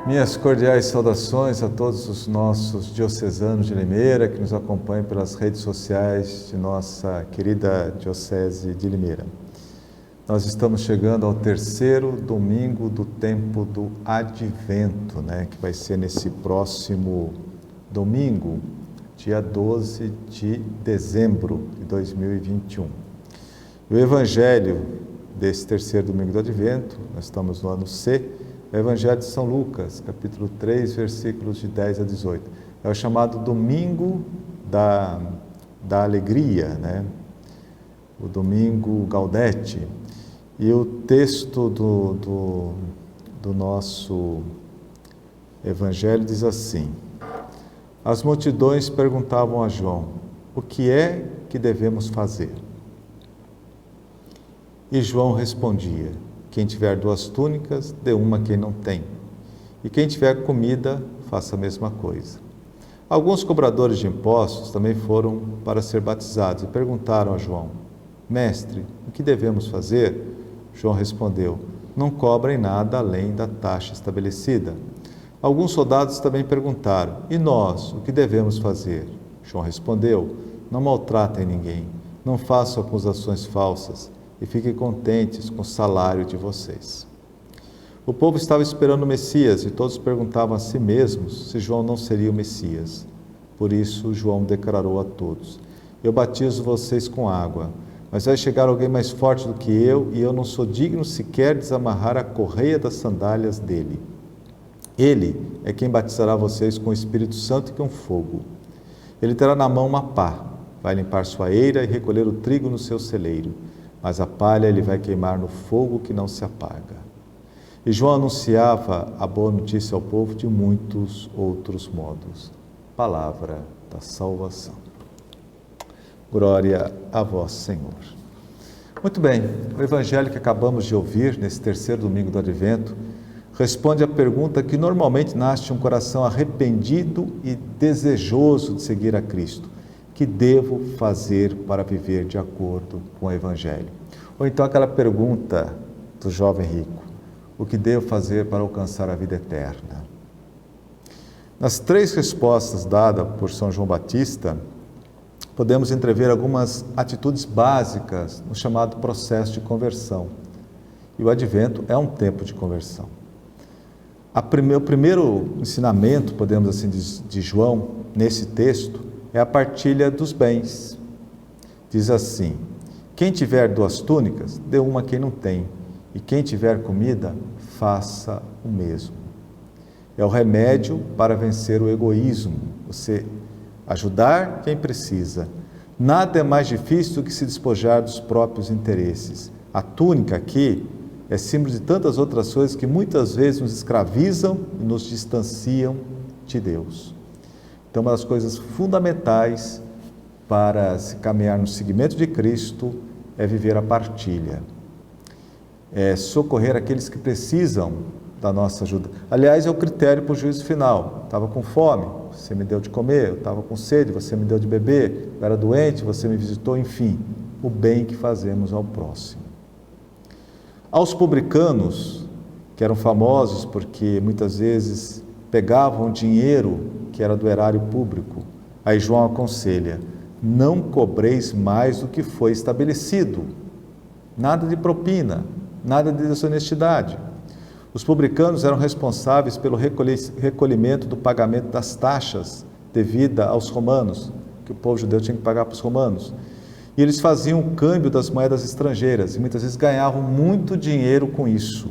Minhas cordiais saudações a todos os nossos diocesanos de Limeira que nos acompanham pelas redes sociais de nossa querida Diocese de Limeira. Nós estamos chegando ao terceiro domingo do tempo do Advento, que vai ser nesse próximo domingo, dia 12 de dezembro de 2021. O Evangelho desse terceiro domingo do Advento, nós estamos no ano C, é o Evangelho de São Lucas, capítulo 3, versículos de 10 a 18. É o chamado Domingo da Alegria, o Domingo Gaudete. E o texto do nosso Evangelho diz assim: As multidões perguntavam a João, o que é que devemos fazer? E João respondia, quem tiver 2 túnicas, dê uma a quem não tem. E quem tiver comida, faça a mesma coisa. Alguns cobradores de impostos também foram para ser batizados e perguntaram a João, Mestre, o que devemos fazer? João respondeu, não cobrem nada além da taxa estabelecida. Alguns soldados também perguntaram, e nós, o que devemos fazer? João respondeu, não maltratem ninguém, não façam acusações falsas, e fiquem contentes com o salário de vocês. O povo estava esperando o Messias e todos perguntavam a si mesmos se João não seria o Messias. Por isso, João declarou a todos, eu batizo vocês com água, mas vai chegar alguém mais forte do que eu e eu não sou digno sequer de desamarrar a correia das sandálias dele. Ele é quem batizará vocês com o Espírito Santo e com fogo. Ele terá na mão uma pá, vai limpar sua eira e recolher o trigo no seu celeiro. Mas a palha ele vai queimar no fogo que não se apaga. E João anunciava a boa notícia ao povo de muitos outros modos. Palavra da salvação. Glória a vós, Senhor. Muito bem, o Evangelho que acabamos de ouvir nesse terceiro domingo do Advento responde à pergunta que normalmente nasce de um coração arrependido e desejoso de seguir a Cristo. Que devo fazer para viver de acordo com o Evangelho? Ou então aquela pergunta do jovem rico, o que devo fazer para alcançar a vida eterna? Nas 3 respostas dadas por São João Batista, podemos entrever algumas atitudes básicas no chamado processo de conversão. E o Advento é um tempo de conversão. O primeiro ensinamento, podemos assim dizer, de João, nesse texto, é a partilha dos bens. Diz assim, quem tiver 2 túnicas, dê uma a quem não tem, e quem tiver comida, faça o mesmo. É o remédio para vencer o egoísmo, você ajudar quem precisa. Nada é mais difícil do que se despojar dos próprios interesses. A túnica aqui é símbolo de tantas outras coisas que muitas vezes nos escravizam e nos distanciam de Deus. Então, uma das coisas fundamentais para se caminhar no seguimento de Cristo é viver a partilha. É socorrer aqueles que precisam da nossa ajuda. Aliás, é o critério para o juízo final. Estava com fome, você me deu de comer. Eu estava com sede, você me deu de beber. Eu era doente, você me visitou. Enfim, o bem que fazemos ao próximo. Aos publicanos, que eram famosos porque muitas vezes pegavam dinheiro que era do erário público. Aí João aconselha, não cobreis mais do que foi estabelecido. Nada de propina, nada de desonestidade. Os publicanos eram responsáveis pelo recolhimento do pagamento das taxas devida aos romanos, que o povo judeu tinha que pagar para os romanos. E eles faziam o câmbio das moedas estrangeiras e muitas vezes ganhavam muito dinheiro com isso.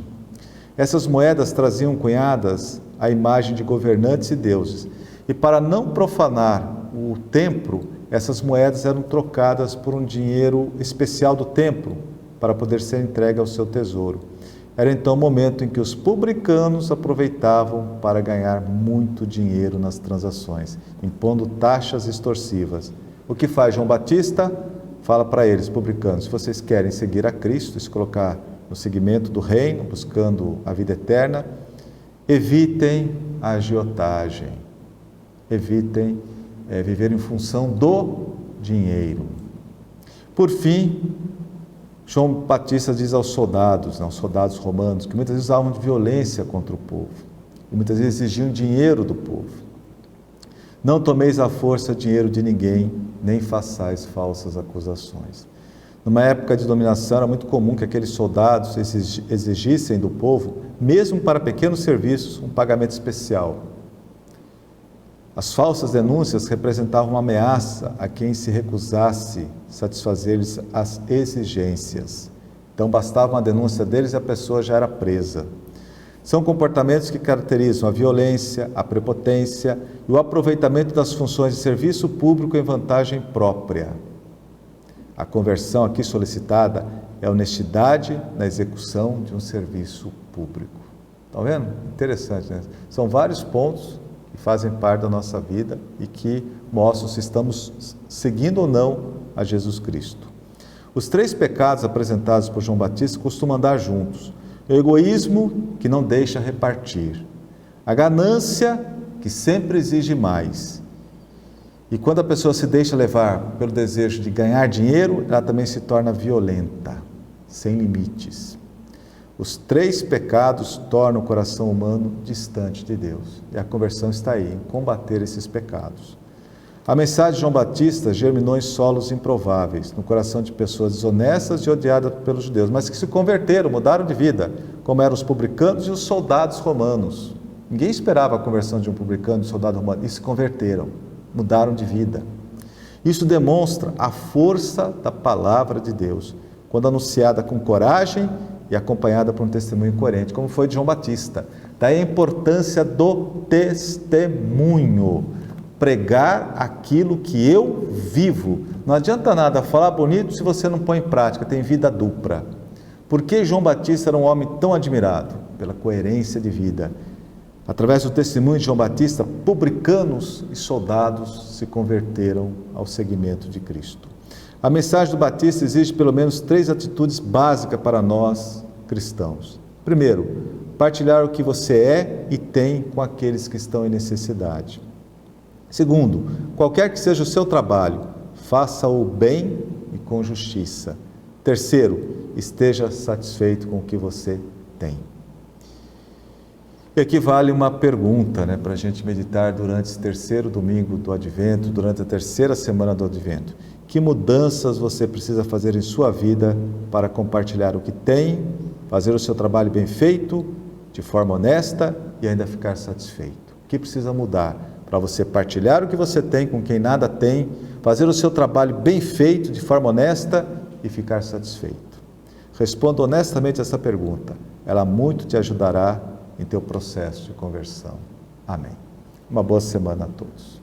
Essas moedas traziam cunhadas a imagem de governantes e deuses. E para não profanar o templo, essas moedas eram trocadas por um dinheiro especial do templo, para poder ser entregue ao seu tesouro. Era então o momento em que os publicanos aproveitavam para ganhar muito dinheiro nas transações, impondo taxas extorsivas. O que faz João Batista? Fala para eles, publicanos, se vocês querem seguir a Cristo, se colocar no seguimento do reino, buscando a vida eterna, evitem a agiotagem. Evitem viver em função do dinheiro. Por fim, João Batista diz aos soldados romanos, que muitas vezes usavam de violência contra o povo. e muitas vezes exigiam dinheiro do povo. Não tomeis à força dinheiro de ninguém, nem façais falsas acusações. Numa época de dominação, era muito comum que aqueles soldados exigissem do povo, mesmo para pequenos serviços, um pagamento especial. As falsas denúncias representavam uma ameaça a quem se recusasse satisfazer-lhes as exigências. Então, bastava uma denúncia deles e a pessoa já era presa. São comportamentos que caracterizam a violência, a prepotência e o aproveitamento das funções de serviço público em vantagem própria. A conversão aqui solicitada é a honestidade na execução de um serviço público. Estão vendo? Interessante, né? São vários pontos que fazem parte da nossa vida e que mostram se estamos seguindo ou não a Jesus Cristo. Os 3 pecados apresentados por João Batista costumam andar juntos. O egoísmo, que não deixa repartir. A ganância, que sempre exige mais. E quando a pessoa se deixa levar pelo desejo de ganhar dinheiro, ela também se torna violenta, sem limites. Os 3 pecados tornam o coração humano distante de Deus. E a conversão está aí, em combater esses pecados. A mensagem de João Batista germinou em solos improváveis, no coração de pessoas desonestas e odiadas pelos judeus, mas que se converteram, mudaram de vida, como eram os publicanos e os soldados romanos. Ninguém esperava a conversão de um publicano e um soldado romano, e se converteram, mudaram de vida. Isso demonstra a força da palavra de Deus, quando anunciada com coragem e acompanhada por um testemunho coerente, como foi de João Batista. Daí a importância do testemunho. Pregar aquilo que eu vivo. Não adianta nada falar bonito se você não põe em prática, tem vida dupla. Por que João Batista era um homem tão admirado? Pela coerência de vida. Através do testemunho de João Batista, publicanos e soldados se converteram ao seguimento de Cristo. A mensagem do Batista exige pelo menos 3 atitudes básicas para nós cristãos. Primeiro, partilhar o que você é e tem com aqueles que estão em necessidade. Segundo, qualquer que seja o seu trabalho, faça-o bem e com justiça. Terceiro, esteja satisfeito com o que você tem. E aqui vale uma pergunta, para a gente meditar durante esse 3º domingo do Advento, durante a 3ª semana do Advento. Que mudanças você precisa fazer em sua vida para compartilhar o que tem, fazer o seu trabalho bem feito, de forma honesta e ainda ficar satisfeito? O que precisa mudar para você partilhar o que você tem com quem nada tem, fazer o seu trabalho bem feito, de forma honesta e ficar satisfeito? Responda honestamente essa pergunta. Ela muito te ajudará em teu processo de conversão. Amém. Uma boa semana a todos.